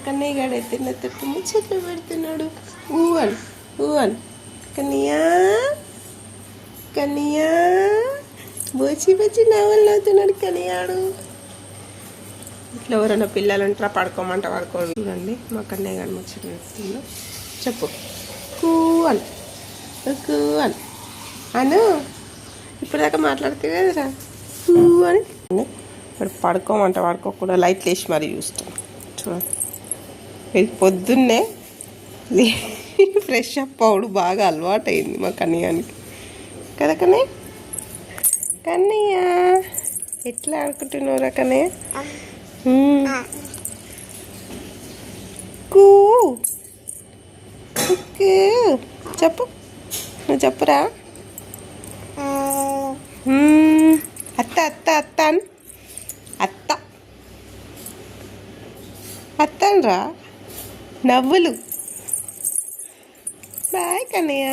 కన్నయ్య గాడైతే నా తట్టు ముచ్చట్లు పెడుతున్నాడు. ఊవన్ ఊవన్ కన్నయ్య కన్నయ్య బోచి బచ్చి నవ్వులు నవ్వుతున్నాడు కన్నయ్యాడు. ఇట్లా ఎవరైనా పిల్లలు ఉంటారా పడుకోమంట పడుకోడు. చూడండి మా కన్నయ్య గారు ముచ్చట్లు పెడుతుందో. చెప్పు కూ అని కూ అని అను. ఇప్పుడు దాకా మాట్లాడితే కదరా కూ అని. ఇప్పుడు పడుకోమంట పడుకోకుండా లైట్లు వేసి మరీ చూస్తాం. చూడండి ఇది పొద్దున్నే ఫ్రెష్ అప్ అవుడు బాగా అలవాటు అయింది మా కన్నయ్యానికి కదా. కన్నయ్య కన్నయ్య ఎట్లా ఆడుకుంటున్నారా కన్నయ్య? కూ చెప్పు నువ్వు చెప్పురా. అత్త అత్త అత్త అని అత్త అత్తనరా నవ్వులు. బాయ్ కన్నయ్య.